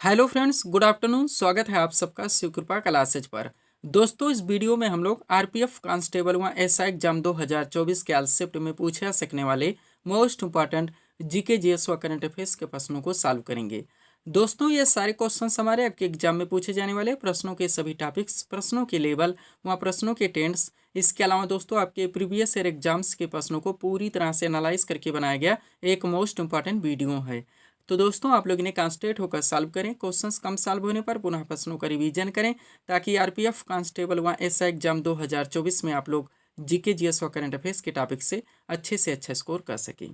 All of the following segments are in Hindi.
Hello friends, good afternoon. स्वागत है आप सबका शिव कृपा क्लासेज पर। दोस्तों, इस वीडियो में हम लोग आरपीएफ कांस्टेबल व एसआई एग्जाम 2024 के शिफ्ट में पूछे जा सकने वाले मोस्ट इंपॉर्टेंट जीके जीएस व करंट अफेयर्स के प्रश्नों को सॉल्व करेंगे। दोस्तों, ये सारे क्वेश्चंस हमारे आपके एग्जाम में पूछे जाने वाले प्रश्नों के सभी टॉपिक्स, प्रश्नों के लेवल व प्रश्नों के टेंस, इसके अलावा दोस्तों आपके प्रीवियस ईयर एग्जाम्स के प्रश्नों को पूरी तरह से एनालाइज करके बनाया गया एक मोस्ट इंपॉर्टेंट वीडियो है। तो दोस्तों, आप लोग इन्हें कॉन्सेंट्रेट होकर सॉल्व करें। क्वेश्चंस कम सॉल्व होने पर पुनः प्रश्नों का रिवीजन करें ताकि आरपीएफ कांस्टेबल व एसआई एग्जाम 2024 में आप लोग जीके जीएस व करंट अफेयर्स के टॉपिक से अच्छा स्कोर कर सकें।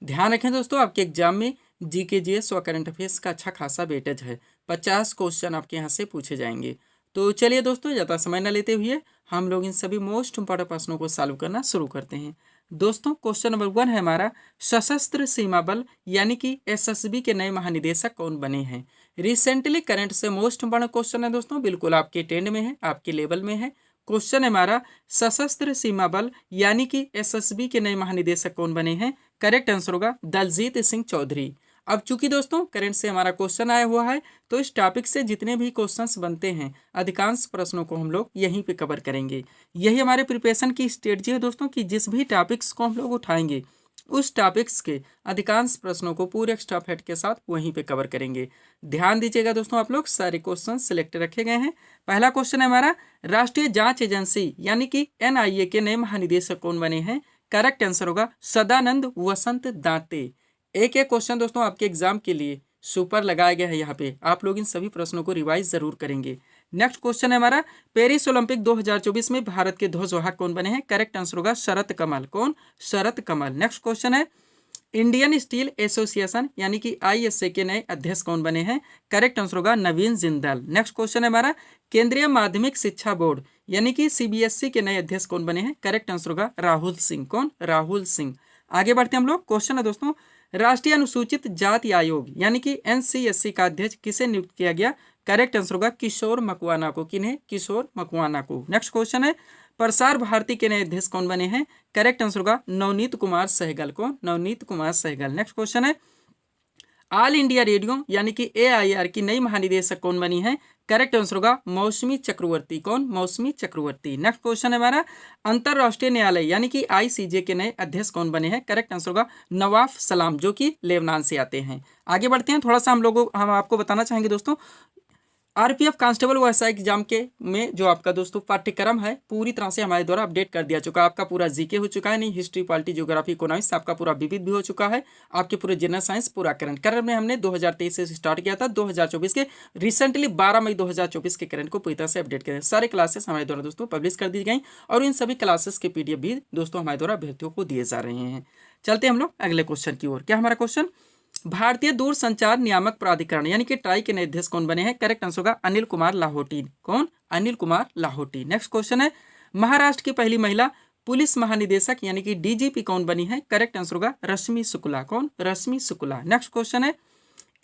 ध्यान रखें दोस्तों, आपके एग्जाम में जीके जीएस व करंट अफेयर्स का अच्छा खासा वेटेज है। 50 क्वेश्चन आपके यहाँ से पूछे जाएंगे। तो चलिए दोस्तों, ज़्यादा समय न लेते हुए हम लोग इन सभी मोस्ट इंपॉर्टेंट प्रश्नों को सॉल्व करना शुरू करते हैं। दोस्तों, क्वेश्चन नंबर 1 है हमारा, सशस्त्र सीमा बल यानी कि एसएसबी के नए महानिदेशक कौन बने हैं। रिसेंटली करंट से मोस्ट इंपॉर्टेंट क्वेश्चन है दोस्तों, बिल्कुल आपके ट्रेंड में है, आपके लेवल में है। क्वेश्चन है हमारा, सशस्त्र सीमा बल यानी कि एसएसबी के नए महानिदेशक कौन बने हैं। करेक्ट आंसर होगा दलजीत सिंह चौधरी। अब चूंकि दोस्तों करंट से हमारा क्वेश्चन आया हुआ है, तो इस टॉपिक से जितने भी क्वेश्चंस बनते हैं अधिकांश प्रश्नों को हम लोग यहीं पे कवर करेंगे। यही हमारे प्रिपरेशन की स्ट्रेटजी है दोस्तों कि जिस भी टॉपिक्स को हम लोग उठाएंगे उस टॉपिक्स के अधिकांश प्रश्नों को पूरे एक्स्ट्रा फैक्ट के साथ वहीं पे कवर करेंगे। ध्यान दीजिएगा दोस्तों, आप लोग सारे क्वेश्चन सिलेक्ट रखे गए हैं। पहला क्वेश्चन है हमारा, राष्ट्रीय जांच एजेंसी यानी कि एनआईए के नए महानिदेशक कौन बने हैं। करेक्ट आंसर होगा सदानंद वसंत दाते। एक एक क्वेश्चन दोस्तों आपके एग्जाम के लिए सुपर लगाया गया है यहाँ पे, आप लोग इन सभी प्रश्नों को रिवाइज जरूर करेंगे। नेक्स्ट क्वेश्चन है हमारा, पेरिस ओलंपिक 2024 में भारत के ध्वजवाहक कौन बने हैं। करेक्ट आंसर होगा शरत कमल। कौन? शरत कमल। नेक्स्ट क्वेश्चन है, इंडियन स्टील एसोसिएशन यानी कि आईएसए के नए अध्यक्ष कौन बने हैं। करेक्ट आंसर होगा नवीन जिंदाल। नेक्स्ट क्वेश्चन है हमारा, केंद्रीय माध्यमिक शिक्षा बोर्ड यानी कि सीबीएसई के नए अध्यक्ष कौन बने हैं। करेक्ट आंसर होगा राहुल सिंह। कौन? राहुल सिंह। आगे बढ़ते हैं हम लोग। क्वेश्चन है दोस्तों, राष्ट्रीय अनुसूचित जाति आयोग यानी कि एनसीएससी का अध्यक्ष किसे नियुक्त किया गया। करेक्ट आंसर होगा किशोर मकवाना को। किन्हें? किशोर मकवाना को। नेक्स्ट क्वेश्चन है, प्रसार भारती के नए अध्यक्ष कौन बने हैं। करेक्ट आंसर होगा नवनीत कुमार सहगल। को? नवनीत कुमार सहगल। नेक्स्ट क्वेश्चन है, ऑल इंडिया रेडियो यानी कि एआईआर की नई महानिदेशक कौन बनी है। करेक्ट आंसर होगा मौसमी चक्रवर्ती। कौन? मौसमी चक्रवर्ती। नेक्स्ट क्वेश्चन है हमारा, अंतरराष्ट्रीय न्यायालय यानी कि आईसीजे के नए अध्यक्ष कौन बने हैं। करेक्ट आंसर होगा नवाफ सलाम, जो कि लेबनान से आते हैं। आगे बढ़ते हैं, थोड़ा सा हम आपको बताना चाहेंगे दोस्तों, आरपीएफ कांस्टेबल व एसआई एग्जाम के में जो आपका दोस्तों पाठ्यक्रम है पूरी तरह से हमारे द्वारा अपडेट कर दिया चुका है। आपका पूरा जीके हो चुका है, नहीं हिस्ट्री, पॉलिटी, ज्योग्राफी, इकोनॉमिक्स आपका पूरा विविध भी हो चुका है। आपके पूरे जनरल साइंस, पूरा करंट में हमने 2023 से स्टार्ट किया था। 2024 के रिसेंटली 12 मई 2024 के करंट को पूरी तरह से अपडेट करें। सारे क्लासेस हमारे द्वारा दोस्तों पब्लिश कर दी गई और इन सभी क्लासेस के पीडीएफ भी दोस्तों हमारे द्वारा अभ्यर्थियों को दिए जा रहे हैं। चलते हम लोग अगले क्वेश्चन की ओर। क्या हमारा क्वेश्चन, भारतीय दूरसंचार नियामक प्राधिकरण यानी कि ट्राई के नए अध्यक्ष कौन बने हैं। करेक्ट आंसर होगा अनिल कुमार लाहोटी। कौन? अनिल कुमार लाहोटी। नेक्स्ट क्वेश्चन है, महाराष्ट्र की पहली महिला पुलिस महानिदेशक यानी कि डीजीपी कौन बनी है। करेक्ट आंसर होगा रश्मि शुक्ला। कौन? रश्मि शुक्ला। नेक्स्ट क्वेश्चन है,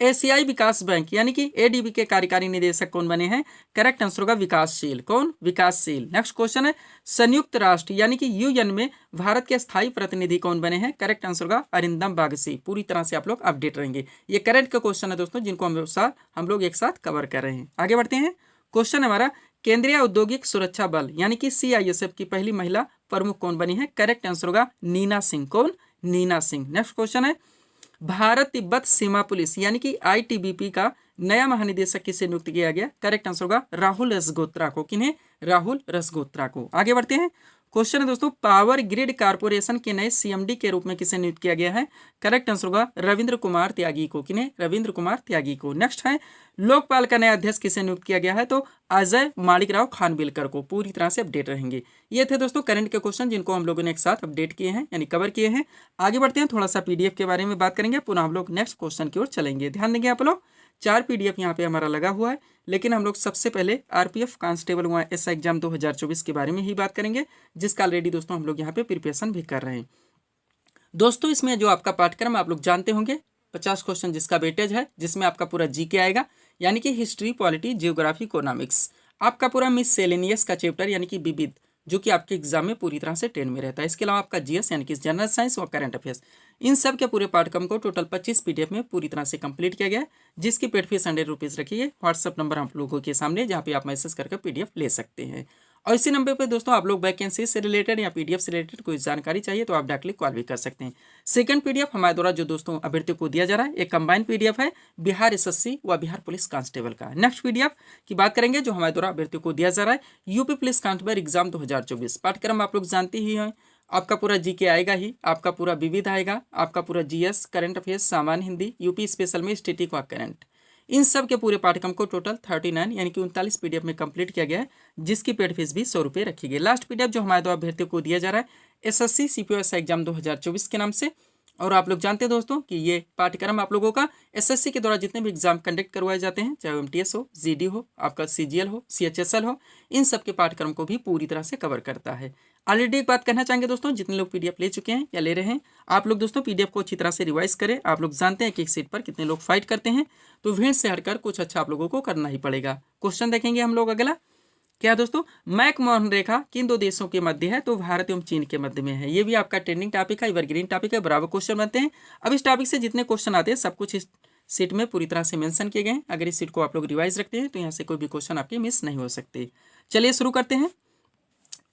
एशियाई विकास बैंक यानी कि एडीबी के कार्यकारी निदेशक कौन बने हैं। करेक्ट आंसर होगा विकासशील। कौन? विकासशील। नेक्स्ट क्वेश्चन है, संयुक्त राष्ट्र यानी कि यूएन में भारत के स्थायी प्रतिनिधि कौन बने हैं। करेक्ट आंसर होगा अरिंदम बागची। पूरी तरह से आप लोग अपडेट रहेंगे। ये करंट का क्वेश्चन है दोस्तों, जिनको हम लोग एक साथ कवर कर रहे हैं। आगे बढ़ते हैं। क्वेश्चन हमारा, केंद्रीय औद्योगिक सुरक्षा बल यानी कि सीआईएसएफ की पहली महिला प्रमुख कौन बनी है। करेक्ट आंसर होगा नीना सिंह। कौन? नीना सिंह। नेक्स्ट क्वेश्चन है, भारत तिब्बत सीमा पुलिस यानी कि आईटीबीपी का नया महानिदेशक किसे नियुक्त किया गया। करेक्ट आंसर होगा राहुल रसगोत्रा को। किन्हें? राहुल रसगोत्रा को। आगे बढ़ते हैं। क्वेश्चन है दोस्तों, पावर ग्रिड कारपोरेशन के नए सीएमडी के रूप में किसे नियुक्त किया गया है। करेक्ट आंसर होगा रविंद्र कुमार त्यागी को। किन्हें? रविंद्र कुमार त्यागी को। नेक्स्ट है, लोकपाल का नया अध्यक्ष किसे नियुक्त किया गया है, तो अजय माणिकराव खानविलकर को। पूरी तरह से अपडेट रहेंगे। ये थे दोस्तों करंट के क्वेश्चन जिनको हम लोगों ने एक साथ अपडेट किए हैं यानी कवर किए हैं। आगे बढ़ते हैं, थोड़ा सा पीडीएफ के बारे में बात करेंगे, पुनः हम लोग नेक्स्ट क्वेश्चन की ओर चलेंगे। ध्यान देंगे आप लोग, 4 पीडीएफ यहाँ पे हमारा लगा हुआ है, लेकिन हम लोग सबसे पहले आरपीएफ कांस्टेबल व एसआई एग्जाम 2024 के बारे में ही बात करेंगे, जिसका ऑलरेडी दोस्तों हम लोग यहाँ पे प्रिपरेशन भी कर रहे हैं। दोस्तों, इसमें जो आपका पाठ्यक्रम आप लोग जानते होंगे, 50 क्वेश्चन जिसका वेटेज है, जिसमें आपका पूरा जीके आएगा यानी कि हिस्ट्री, पॉलिटी, जियोग्राफी, इकोनॉमिक्स, आपका पूरा मिससेलेनियस का चैप्टर यानी कि विविध, जो कि आपके एग्जाम में पूरी तरह से 10 में रहता है। इसके अलावा आपका जीएस यानी कि जनरल साइंस और करंट अफेयर्स, इन सब के पूरे पाठ्यक्रम को टोटल 25 PDF में पूरी तरह से कंप्लीट किया गया है, जिसकी पेड फीस 100 रुपीज़ रखी है। व्हाट्सअप नंबर आप लोगों के सामने, जहाँ पे आप मैसेज करके PDF ले सकते हैं। और इसी नंबर पे दोस्तों आप लोग वैकेंसी से रिलेटेड या PDF से रिलेटेड कोई जानकारी चाहिए तो आप डायरेक्टली कॉल भी कर सकते हैं। सेकंड PDF हमारे द्वारा जो दोस्तों अभ्यर्थियों को दिया जा रहा है, एक कंबाइंड PDF है बिहार SSC व बिहार पुलिस कांस्टेबल का। नेक्स्ट PDF की बात करेंगे जो हमारे द्वारा अभ्यर्थियों को दिया जा रहा है, यूपी पुलिस कांस्टेबल एग्जाम 2024। पाठ्यक्रम आप लोग जानते ही हैं, आपका पूरा GK आएगा ही, आपका पूरा विविध आएगा, आपका पूरा GS, करंट अफेयर्स, सामान्य हिंदी, यूपी स्पेशल में स्टैटिक व करंट, इन सब के पूरे पाठ्यक्रम को टोटल 39 यानी कि 39 PDF में कंप्लीट किया गया है, जिसकी पेड फीस भी 100 रुपये रखी गई। लास्ट PDF जो हमारे द्वारा अभ्यर्थियों को दिया जा रहा है SSC CPO SI एग्जाम 2024 के नाम से। और आप लोग जानते हैं दोस्तों कि ये पाठ्यक्रम आप लोगों का SSC के द्वारा जितने भी एग्जाम कंडक्ट करवाए जाते हैं, चाहे MTS हो, GD हो, आपका CGL हो, CHSL हो, इन सब के पाठ्यक्रम को भी पूरी तरह से कवर करता है। ऑलरेडी एक बात कहना चाहेंगे दोस्तों, जितने लोग PDF ले चुके हैं या ले रहे हैं, आप लोग दोस्तों PDF को अच्छी तरह से रिवाइज करें। आप लोग जानते हैं कि एक सीट पर कितने लोग फाइट करते हैं, तो भीड़ से हटकर कुछ अच्छा आप लोगों को करना ही पड़ेगा। क्वेश्चन देखेंगे हम लोग अगला, क्या दोस्तों, मैक मोहन रेखा किन 2 देशों के मध्य है? तो भारत एवं चीन के मध्य में है। ये भी आपका ट्रेंडिंग टॉपिक है, एवरग्रीन टॉपिक है, बराबर क्वेश्चन बनते हैं। अब इस टॉपिक से जितने क्वेश्चन आते हैं सब कुछ इस सीट में पूरी तरह से मेंशन किए गए हैं। अगर इस सीट को आप लोग रिवाइज रखते हैं तो यहाँ से कोई भी क्वेश्चन आपके मिस नहीं हो सकते। चलिए शुरू करते हैं।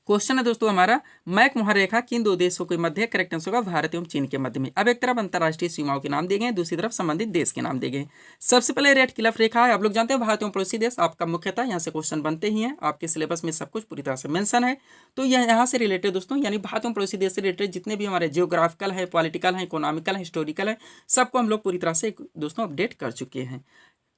क्वेश्चन है दोस्तों हमारा, मैक मोहन रेखा किन 2 देशों के मध्य? करेक्ट आंसर होगा भारत एवं चीन के मध्य में। अब एक तरफ अंतर्राष्ट्रीय सीमाओं के नाम दिए गए, दूसरी तरफ संबंधित देश के नाम दिए गए। सबसे पहले रेड क्लिफ रेखा है, आप लोग जानते हैं भारत एवं पड़ोसी देश आपका मुख्यतः यहाँ से क्वेश्चन बनते ही हैं, आपके सिलेबस में सब कुछ पूरी तरह से मेंशन है। तो यह यहाँ से रिलेटेड दोस्तों, यानी भारत एवं पड़ोसी देश से रिलेटेड जितने भी हमारे जियोग्राफिकल है, पॉलिटिकल है, इकोनॉमिकल है, हिस्टोरिकल है, सबको हम लोग पूरी तरह से दोस्तों अपडेट कर चुके हैं।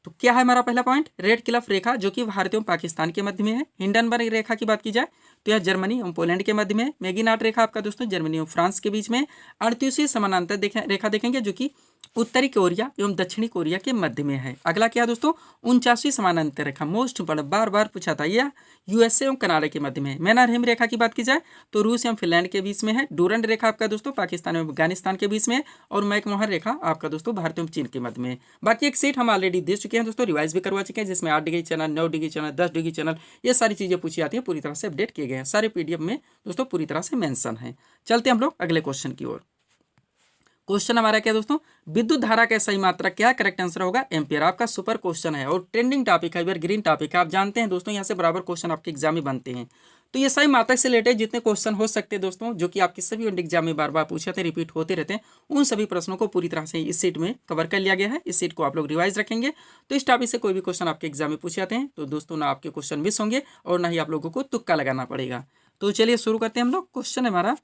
तो क्या है हमारा पहला पॉइंट, रेड क्लिफ रेखा जो कि भारत एवं पाकिस्तान के मध्य में है। हिंडनबर्ग रेखा की बात की जाए तो यह जर्मनी एवं पोलैंड के मध्य में है। मैगीनाट रेखा आपका दोस्तों जर्मनी एवं फ्रांस के बीच में। 38वीं समानांतर रेखा देखेंगे जो कि उत्तरी कोरिया एवं दक्षिणी कोरिया के मध्य में है। अगला क्या दोस्तों, 49वीं समानांतर रेखा, मोस्ट इंपोर्टेंट, बार बार पूछा था, यह USA एवं कनाडा के मध्य में है। मैनरहेम रेखा की बात की जाए तो रूस एवं फिनलैंड के बीच में है। डूरंड रेखा आपका दोस्तों पाकिस्तान एवं अफगानिस्तान के बीच में है। और मैकमोहन रेखा आपका दोस्तों भारत एवं चीन के मध्य में है। बाकी एक सीट हम ऑलरेडी दे चुके हैं दोस्तों, रिवाइज भी करवा चुके हैं, जिसमें 8 degree channel, 9 degree channel, 10 degree channel, ये सारी चीजें पूछी जाती है, पूरी तरह से अपडेट किए गए हैं। सारे PDF में दोस्तों पूरी तरह से मेंशन है। चलते हम लोग अगले क्वेश्चन की ओर। क्वेश्चन हमारा क्या दोस्तों, विद्युत धारा का सही मात्रा क्या? करेक्ट आंसर होगा एम्पियर। आपका सुपर क्वेश्चन है और ट्रेंडिंग टॉपिक है, एवरग्रीन टॉपिक है। आप जानते हैं दोस्तों यहाँ से बराबर क्वेश्चन आपके एग्जाम में बनते हैं। तो ये सही मात्रक से रिलेटेड जितने क्वेश्चन हो सकते हैं दोस्तों, जो कि आपके सभी एग्जाम में बार बार पूछे थे, रिपीट होते रहते हैं, उन सभी प्रश्नों को पूरी तरह से इस सीट में कवर कर लिया गया है। इस सीट को आप लोग रिवाइज रखेंगे तो इस टॉपिक से कोई भी क्वेश्चन आपके एग्जाम में पूछे जाते हैं तो दोस्तों ना आपके क्वेश्चन मिस होंगे और ना ही आप लोगों को तुक्का लगाना पड़ेगा। तो चलिए शुरू करते हैं हम लोग। क्वेश्चन हमारा,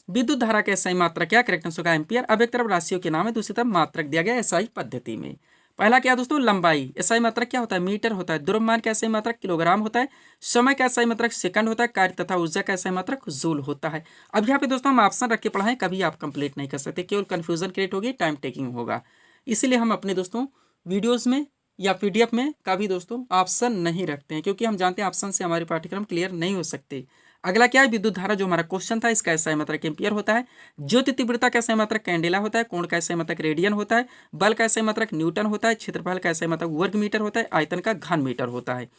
विद्युत धारा का SI मात्रा क्या? करेक्ट आंसर होगा एम्पियर। अब एक तरफ राशियों के नाम है, दूसरी तरफ मात्रक दिया गया SI पद्धति में। पहला क्या दोस्तों, लंबाई, SI मात्रक क्या होता है? मीटर होता है। द्रव्यमान का SI मात्रक किलोग्राम होता है। समय का SI मात्रक सेकंड होता है। कार्य तथा ऊर्जा का SI मात्रक जूल होता है। अब यहाँ पे दोस्तों हम ऑप्शन रख के पढ़ाएं, कभी आप कंप्लीट नहीं कर सकते, केवल कंफ्यूजन क्रिएट होगी, टाइम टेकिंग होगा। इसीलिए हम अपने दोस्तों वीडियोज में या PDF में कभी दोस्तों ऑप्शन नहीं रखते हैं, क्योंकि हम जानते हैं ऑप्शन से हमारे पाठ्यक्रम क्लियर नहीं हो सकते। अगला क्या है, विद्युत धारा जो हमारा क्वेश्चन था, इसका SI मात्रक एम्पियर होता है। ज्योति तीव्रता का SI मात्रक कैंडेला होता है। कोण का SI मात्रक रेडियन होता है। बल का SI मात्रक न्यूटन होता है। क्षेत्रफल का SI मात्रक वर्ग मीटर होता है। आयतन का घन मीटर होता है।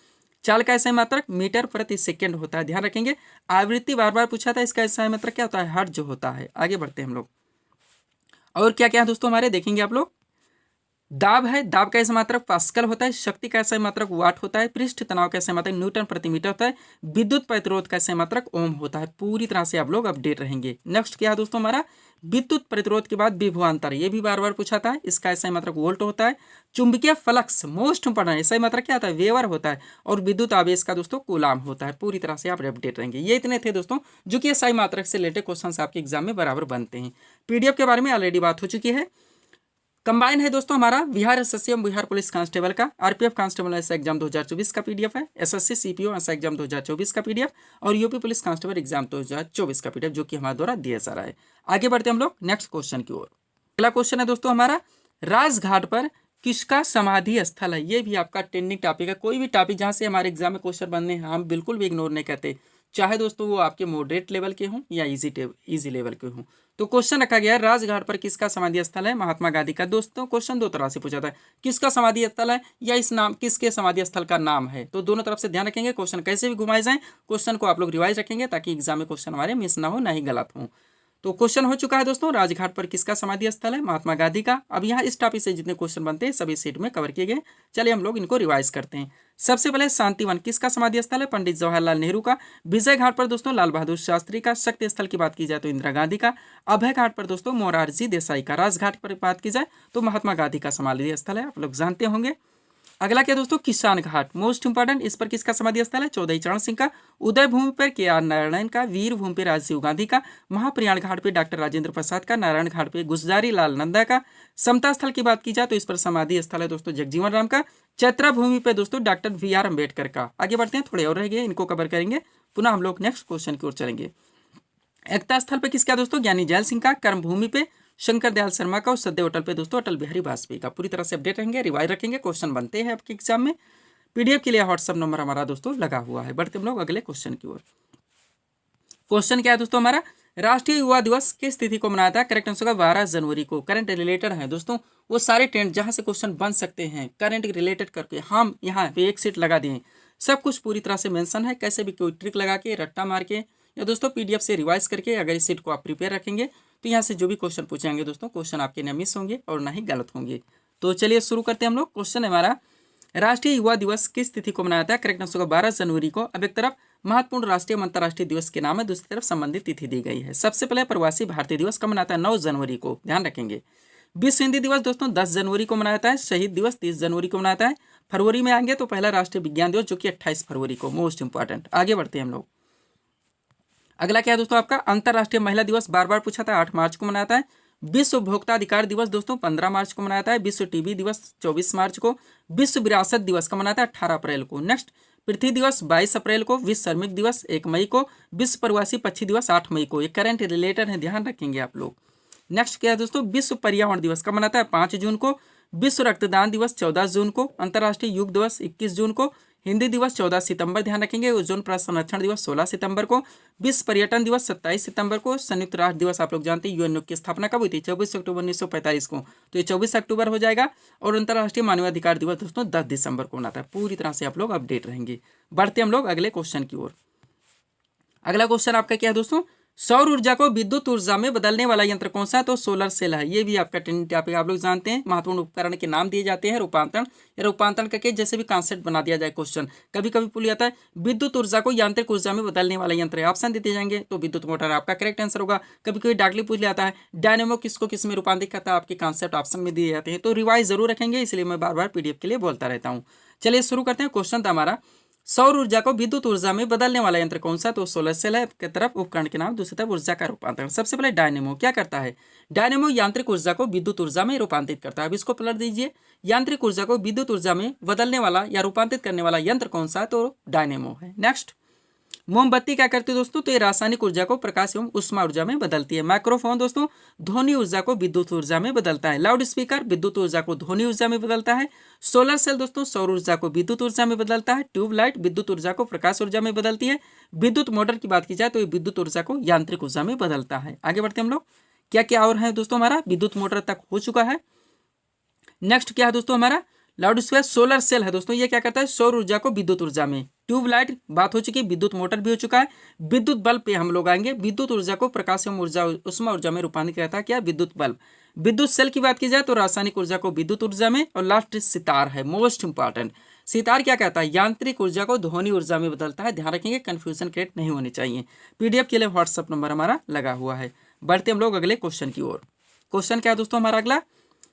चाल का SI मात्रक मीटर प्रति सेकेंड होता है। ध्यान रखेंगे, आवृत्ति बार बार पूछा था, इसका SI मात्रक क्या होता है? हर्ट्ज होता है। आगे बढ़ते हैं हम लोग। और क्या क्या है दोस्तों हमारे, देखेंगे आप लोग। दाब है, दाब का SI मात्रक पास्कल होता है। शक्ति का SI मात्रक वाट होता है। पृष्ठ तनाव का SI मात्रक न्यूटन प्रति मीटर होता है। विद्युत प्रतिरोध का SI मात्रक ओम होता है। पूरी तरह से आप लोग अपडेट रहेंगे। नेक्स्ट क्या है दोस्तों हमारा, विद्युत प्रतिरोध के बाद विभवांतर, ये भी बार बार पूछा था, इसका SI मात्रक वोल्ट होता है। चुंबकीय फ्लक्स, मोस्ट इंपोर्टेंट, SI मात्रक क्या होता है? वेबर होता है। और विद्युत आवेश का दोस्तों कूलाम होता है। पूरी तरह से आप अपडेट रहेंगे। ये इतने थे दोस्तों जो कि SI मात्रक से रिलेटेड क्वेश्चन आपके एग्जाम में बराबर बनते हैं। PDF के बारे में ऑलरेडी बात हो चुकी है। कंबाइन है दोस्तों हमारा बिहार SSC एवं बिहार पुलिस कांस्टेबल का। RPF कांस्टेबल SI एग्जाम 2024 का PDF है। SSC CPO SI एग्जाम 2024 का PDF और यूपी पुलिस कांस्टेबल एग्जाम 2024 का PDF, जो कि हमारे द्वारा दिया जा रहा है। आगे बढ़ते हम लोग नेक्स्ट क्वेश्चन की ओर। अगला क्वेश्चन है दोस्तों हमारा, राजघाट पर किसका समाधि स्थल है? ये भी आपका ट्रेंडिंग टॉपिक है। कोई भी टॉपिक जहाँ से हमारे एग्जाम में क्वेश्चन बनने हैं, हम बिल्कुल भी इग्नोर नहीं करते, चाहे दोस्तों वो आपके मॉडरेट लेवल के हों या इजी लेवल के हों। तो क्वेश्चन रखा गया है, राजघाट पर किसका समाधि स्थल है? महात्मा गांधी का। दोस्तों क्वेश्चन दो तरह से पूछा था, किसका समाधि स्थल है या इस नाम किसके समाधि स्थल का नाम है। तो दोनों तरफ से ध्यान रखेंगे, क्वेश्चन कैसे भी घुमाए जाएं, क्वेश्चन को आप लोग रिवाइज रखेंगे ताकि एग्जाम में क्वेश्चन हमारे मिस ना हो, ना ही गलत हो। तो क्वेश्चन हो चुका है दोस्तों, राजघाट पर किसका समाधि स्थल है? महात्मा गांधी का। अब यहाँ इस टॉपिक से जितने क्वेश्चन बनते हैं सभी सीट में कवर किए गए। चलिए हम लोग इनको रिवाइज करते हैं। सबसे पहले शांतिवन किसका समाधि स्थल है? पंडित जवाहरलाल नेहरू का। विजय घाट पर दोस्तों लाल बहादुर शास्त्री का। शक्ति स्थल की बात की जाए तो इंदिरा गांधी का। अभय घाट पर दोस्तों मोरारजी देसाई का। राजघाट पर बात की जाए तो महात्मा गांधी का समाधि स्थल है, आप लोग जानते होंगे। अगला क्या दोस्तों? किसान घाट, मोस्ट इंपॉर्टेंट। इस पर किसका समाधि स्थल है? चौधरी चरण सिंह का। उदय भूमि पर के.आर. नारायण का। वीर भूमि पर राजीव गांधी का। महाप्रयाण घाट पे डॉक्टर राजेंद्र प्रसाद का। नारायण घाट पे गुलजारी लाल नंदा का। समता स्थल की बात की जाए तो इस पर समाधि स्थल है दोस्तों जगजीवन राम का। चैत्रा भूमि पे दोस्तों डॉक्टर वी.आर. अम्बेडकर का। आगे बढ़ते हैं, थोड़े और रह गए, इनको कवर करेंगे। पुनः हम लोग नेक्स्ट क्वेश्चन की ओर चलेंगे। एकता स्थल पे किसका दोस्तों? ज्ञानी जैल सिंह का। कर्म भूमि पे शंकर दयाल शर्मा का। और सदैव अटल पे दोस्तों अटल बिहारी वाजपेयी का। पूरी तरह से अपडेट रहेंगे, रिवाइज रखेंगे, क्वेश्चन बनते हैं आपके एग्जाम में। पीडीएफ के लिए व्हाट्सएप नंबर हमारा दोस्तों लगा हुआ है। बढ़ते हम लोग अगले क्वेश्चन की ओर। क्वेश्चन क्या है दोस्तों हमारा? राष्ट्रीय युवा दिवस किस तिथि को मनाया था? करेक्ट आंसर होगा 12 जनवरी को। करंट रिलेटेड है दोस्तों, वो सारे ट्रेंड जहां से क्वेश्चन बन सकते हैं करंट रिलेटेड करके हम यहाँ पे एक सीट लगा दिए। सब कुछ पूरी तरह से मेंशन है, कैसे भी कोई ट्रिक लगा के, रट्टा मार के या दोस्तों पीडीएफ से रिवाइज करके अगर इस सीट को आप प्रिपेयर रखेंगे तो यहाँ से जो भी क्वेश्चन पूछेंगे दोस्तों, क्वेश्चन आपके न मिस होंगे और ना ही गलत होंगे। तो चलिए शुरू करते हैं हम लोग। क्वेश्चन हमारा, राष्ट्रीय युवा दिवस किस तिथि को मनाया था? करेक्ट आंसर होगा 12 जनवरी को। अब एक तरफ महत्वपूर्ण राष्ट्रीय एवं अंतर्राष्ट्रीय दिवस के नाम है, दूसरी तरफ संबंधित तिथि दी गई है। सबसे पहले प्रवासी भारतीय दिवस कब मनाता है? 9 जनवरी को, ध्यान रखेंगे। विश्व हिंदी दिवस दोस्तों 10 जनवरी को मनाया जाता है। शहीद दिवस 30 जनवरी को मनाता है। फरवरी में आएंगे तो पहला राष्ट्रीय विज्ञान दिवस जो कि 28 फरवरी को, मोस्ट इंपॉर्टेंट। आगे बढ़ते हैं हम लोग। अगला क्या है दोस्तों आपका? अंतर्राष्ट्रीय महिला दिवस बार बार पूछा था, 8 मार्च को मनाता है। विश्व उपभोक्ता अधिकार दिवस दोस्तों 15 मार्च को मनाता है। विश्व टीबी दिवस 24 मार्च को। विश्व विरासत दिवस का मनाता है 18 अप्रैल को। नेक्स्ट, पृथ्वी दिवस 22 अप्रैल को। विश्व श्रमिक दिवस 1 मई को। विश्व प्रवासी पक्षी दिवस 8 मई को। ये करंट रिलेटेड है, ध्यान रखेंगे आप लोग। नेक्स्ट क्या है दोस्तों? विश्व पर्यावरण दिवस कब मनाता है? 5 जून को। विश्व रक्तदान दिवस 14 जून को। अंतर्राष्ट्रीय योग दिवस 21 जून को। हिंदी दिवस 14 सितंबर, ध्यान रखेंगे। ओजोन परत संरक्षण दिवस 16 सितंबर को। विश्व पर्यटन दिवस 27 सितंबर को। संयुक्त राष्ट्र दिवस आप लोग जानते हैं यूएनओ की स्थापना कब हुई थी? 24 अक्टूबर 1945 को, तो ये 24 अक्टूबर हो जाएगा। और अंतर्राष्ट्रीय मानवाधिकार दिवस दोस्तों 10 दिसंबर को मनाता है। पूरी तरह से आप लोग अपडेट रहेंगे। बढ़ते हम लोग अगले क्वेश्चन की ओर। अगला क्वेश्चन आपका क्या है दोस्तों? सौर ऊर्जा को विद्युत ऊर्जा में बदलने वाला यंत्र कौन सा है? तो सोलर सेल है। ये भी आपका ट्रेंडिंग टॉपिक, आप लोग जानते हैं। महत्वपूर्ण उपकरण के नाम दिए जाते हैं, रूपांतरण या रूपांतरण करके जैसे भी कॉन्सेप्ट बना दिया जाए क्वेश्चन। कभी कभी पूछ जाता है विद्युत ऊर्जा को यांत्रिक ऊर्जा में बदलने वाला यंत्र है, ऑप्शन देते जाएंगे तो विद्युत मोटर आपका करेक्ट आंसर होगा। कभी कभी डायरेक्टली पूछ जाता है डायनेमो किसको किस में रूपांतरित करता है, आपके कॉन्सेप्ट ऑप्शन में दिए जाते हैं। तो रिवाइज जरूर रखेंगे, इसलिए मैं बार बार पीडीएफ के लिए बोलता रहता हूँ। चलिए शुरू करते हैं। क्वेश्चन था हमारा, सौर ऊर्जा को विद्युत ऊर्जा में बदलने वाला यंत्र कौन सा? तो सोलर सेल है की तरफ उपकरण के नाम, दूसरी तरफ ऊर्जा का रूपांतरण। सबसे पहले डायनेमो क्या करता है? डायनेमो यांत्रिक ऊर्जा को विद्युत ऊर्जा में रूपांतरित करता है। अब इसको पलट दीजिए, यांत्रिक ऊर्जा को विद्युत ऊर्जा में बदलने वाला या रूपांतरित करने वाला यंत्र कौन सा है? तो डायनेमो है। नेक्स्ट, मोमबत्ती क्या करती है दोस्तों? तो ये रासायनिक ऊर्जा को प्रकाश एवं उष्मा ऊर्जा में बदलती है। माइक्रोफोन दोस्तों ध्वनि ऊर्जा को विद्युत ऊर्जा में बदलता है। लाउड स्पीकर विद्युत ऊर्जा को ध्वनि ऊर्जा में बदलता है। सोलर सेल दोस्तों सौर ऊर्जा को विद्युत ऊर्जा में बदलता है। ट्यूबलाइट विद्युत ऊर्जा को प्रकाश ऊर्जा में बदलती है। विद्युत मोटर की बात की जाए तो ये विद्युत ऊर्जा को यांत्रिक ऊर्जा में बदलता है। आगे बढ़ते हम लोग। क्या क्या और है दोस्तों? हमारा विद्युत मोटर तक हो चुका है। नेक्स्ट क्या है दोस्तों? हमारा लाउड स्पीकर सोलर सेल है दोस्तों। ये क्या करता है? सौर ऊर्जा को विद्युत ऊर्जा में। ट्यूबलाइट बात हो चुकी है, विद्युत मोटर भी हो चुका है। विद्युत बल्ब पे हम लोग आएंगे। विद्युत ऊर्जा को प्रकाश एवं ऊर्जा उष्मा ऊर्जा में रूपांतरित करता है क्या? विद्युत बल्ब। विद्युत सेल की बात की जाए तो रासायनिक ऊर्जा को विद्युत ऊर्जा में। और लास्ट सितार है, मोस्ट इंपॉर्टेंट। सितार क्या कहता है? यांत्रिक ऊर्जा को ध्वनि ऊर्जा में बदलता है। ध्यान रखेंगे, कंफ्यूजन क्रिएट नहीं होनी चाहिए। पीडीएफ के लिए व्हाट्सएप नंबर हमारा लगा हुआ है। बढ़ते हम लोग अगले क्वेश्चन की ओर। क्वेश्चन क्या है दोस्तों हमारा अगला?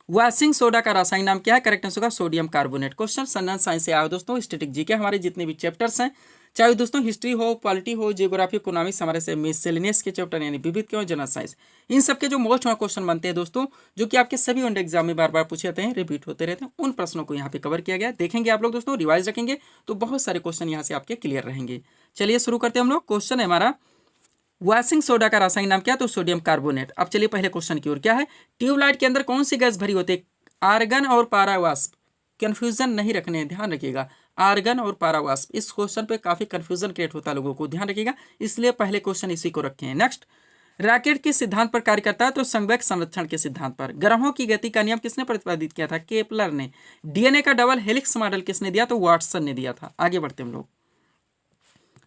वॉशिंग सोडा का रासायनिक नाम क्या है? करेक्ट आंसर होगा सोडियम कार्बोनेट। क्वेश्चन संरचना साइंस से आया दोस्तों। स्टैटिक जीके हमारे जितने भी चैप्टर्स हैं, चाहे दोस्तों हिस्ट्री हो, पॉलिटी हो, जियोग्राफी, इकोनॉमिक्स, हमारे से मिससेलेनियस के चैप्टर यानी विविध के जनरल साइंस, इन सबके जो मोस्ट क्वेश्चन बनते हैं दोस्तों, जो कि आपके सभी वन एग्जाम में बार बार पूछे जाते हैं, रिपीट होते रहते हैं, उन प्रश्नों को यहाँ पे कवर किया गया। देखेंगे आप लोग दोस्तों, रिवाइज रखेंगे तो बहुत सारे क्वेश्चन यहाँ से आपके क्लियर रहेंगे। चलिए शुरू करते हैं हम लोग। क्वेश्चन है हमारा, वॉशिंग सोडा का रासायनिक नाम क्या है? तो सोडियम कार्बोनेट। अब चलिए पहले क्वेश्चन की ओर। क्या है? ट्यूबलाइट के अंदर कौन सी गैस भरी होती है? आर्गन और पारावाष्प। कंफ्यूजन नहीं रखने, ध्यान रखिएगा। आर्गन और पारावाष्प, इस क्वेश्चन पे काफी कंफ्यूजन क्रिएट होता है लोगों को, ध्यान रखिएगा, इसलिए पहले क्वेश्चन इसी को रखे हैं। नेक्स्ट, रॉकेट किस सिद्धांत पर कार्य करता है? तो संवेग संरक्षण के सिद्धांत पर। ग्रहों की गति का नियम किसने प्रतिपादित किया था? केपलर ने। डीएनए का डबल हेलिक्स मॉडल किसने दिया? तो वाटसन ने दिया था। आगे बढ़ते हम लोग।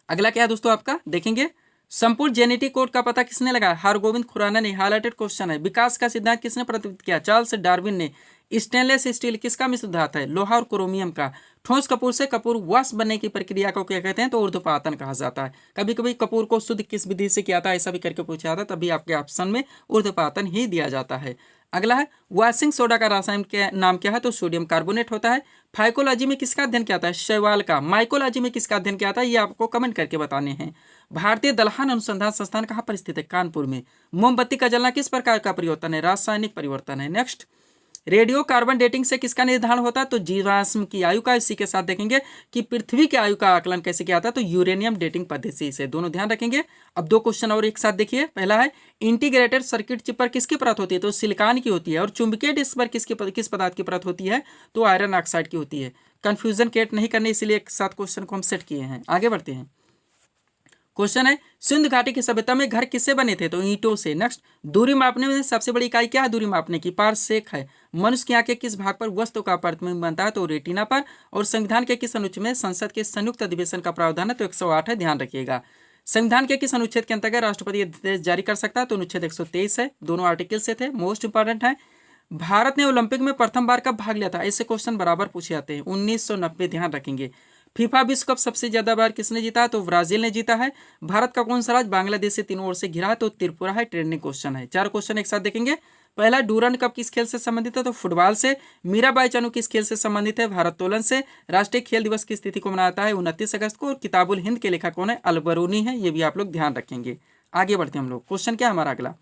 अगला क्या है दोस्तों आपका? देखेंगे, संपूर्ण जेनेटिक कोड का पता किसने लगाया? हरगोविंद खुराना ने। हाईलाइटेड क्वेश्चन है। विकास का सिद्धांत किसने प्रतिपादित किया? चार्ल्स डार्विन ने। स्टेनलेस स्टील किसका मिश्र धातु है? लोहा और क्रोमियम का। ठोस कपूर से कपूर वश बनने की प्रक्रिया को क्या कहते हैं? तो ऊर्ध्वपातन कहा जाता है। कभी कभी कपूर को शुद्ध किस विधि से किया था, ऐसा भी करके पूछा जाता, तभी आपके ऑप्शन में ऊर्ध्वपातन ही दिया जाता है। अगला है वॉशिंग सोडा का रासायनिक नाम क्या है? तो सोडियम कार्बोनेट होता है। फाइकोलॉजी में किसका अध्ययन किया था? शैवाल का। माइकोलॉजी में किसका अध्ययन किया था? ये आपको कमेंट करके बताने हैं। भारतीय दलहन अनुसंधान संस्थान कहाँ पर स्थित है? कानपुर में। मोमबत्ती का जलना किस प्रकार का परिवर्तन है? रासायनिक परिवर्तन है। नेक्स्ट, रेडियो कार्बन डेटिंग से किसका निर्धारण होता है? तो जीवाश्म की आयु का। इसी के साथ देखेंगे कि पृथ्वी की आयु का आकलन कैसे किया जाता है? तो यूरेनियम डेटिंग पद्धति से। दोनों ध्यान रखेंगे। अब दो क्वेश्चन और एक साथ देखिए। पहला है इंटीग्रेटेड सर्किट चिप पर किसकी परत होती है? तो सिलिकॉन की होती है। और चुंबकीय डिस्क पर किस पदार्थ की परत होती है? तो आयरन ऑक्साइड की होती है। कंफ्यूजन क्रिएट नहीं करने, इसलिए एक साथ क्वेश्चन को हम सेट किए हैं। आगे बढ़ते हैं। क्वेश्चन है सिंधु घाटी की सभ्यता में घर किससे बने थे? तो ईंटों से। नेक्स्ट, दूरी मापने में सबसे बड़ी इकाई क्या है? दूरी मापने की पारसेक है। मनुष्य की आंख के किस भाग पर वस्तु का प्रतिबिंब बनता है? तो रेटिना पर। और संविधान के किस अनुच्छेद में संसद के संयुक्त अधिवेशन का प्रावधान है? तो 108 है, ध्यान रखिएगा। संविधान के किस अनुच्छेद के अंतर्गत राष्ट्रपति आदेश जारी कर सकता है? तो अनुच्छेद 123 है। दोनों आर्टिकल से थे, मोस्ट इंपॉर्टेंट है। भारत ने ओलंपिक में प्रथम बार कब भाग लिया था? ऐसे क्वेश्चन बराबर पूछे जाते हैं। 1990, ध्यान रखेंगे। फीफा विश्व कप सबसे ज्यादा बार किसने जीता? तो ब्राजील ने जीता है। भारत का कौन सा राज्य बांग्लादेश से तीनों ओर से घिरा है? तो त्रिपुरा है। ट्रेंडिंग क्वेश्चन है। चार क्वेश्चन एक साथ देखेंगे। पहला, डूरंड कप किस खेल से संबंधित है? तो फुटबॉल से। मीराबाई चानू किस खेल से संबंधित है? भारोत्तोलन से। राष्ट्रीय खेल दिवस की तिथि को मनाया जाता है 29 अगस्त को। और किताबुल हिंद के लेखक कौन है? अलबरूनी है। ये भी आप लोग ध्यान रखेंगे। आगे बढ़ते हैं हम लोग। क्वेश्चन क्या है हमारा अगला?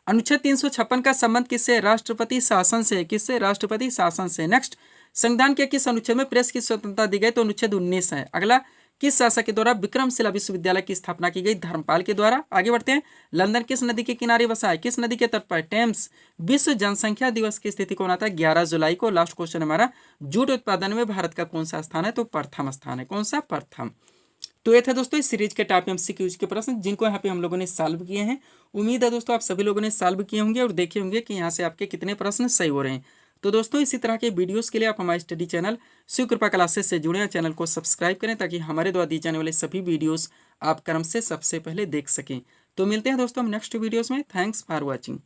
अनुच्छेद 356 का संबंध किससे? राष्ट्रपति शासन से। किससे? राष्ट्रपति शासन से। नेक्स्ट, संविधान के किस अनुच्छेद में प्रेस की स्वतंत्रता दी गई? तो अनुच्छेद 19 है। अगला, किस शासक के द्वारा विक्रमशिला विश्वविद्यालय की स्थापना की गई? धर्मपाल के द्वारा। आगे बढ़ते हैं। लंदन किस नदी के किनारे बसा है? किस नदी के तट पर? टेम्स। विश्व जनसंख्या दिवस की स्थिति कौन आता है? 11 जुलाई को। लास्ट क्वेश्चन हमारा, जूट उत्पादन में भारत का कौन सा स्थान है? तो प्रथम स्थान है। कौन सा? प्रथम। तो ये थे दोस्तों इस सीरीज के टॉप एमसीक्यूज के प्रश्न, जिनको यहाँ पे हम लोगों ने सॉल्व किए हैं। उम्मीद है दोस्तों आप सभी लोगों ने सॉल्व किए होंगे और देखे होंगे कि यहाँ से आपके कितने प्रश्न सही हो रहे हैं। तो दोस्तों इसी तरह के वीडियोस के लिए आप हमारे स्टडी चैनल शिव कृपा क्लासेस से जुड़े हैं। चैनल को सब्सक्राइब करें ताकि हमारे द्वारा दिए जाने वाले सभी वीडियोस आप क्रम से सबसे पहले देख सकें। तो मिलते हैं दोस्तों हम नेक्स्ट वीडियोस में। Thanks for watching.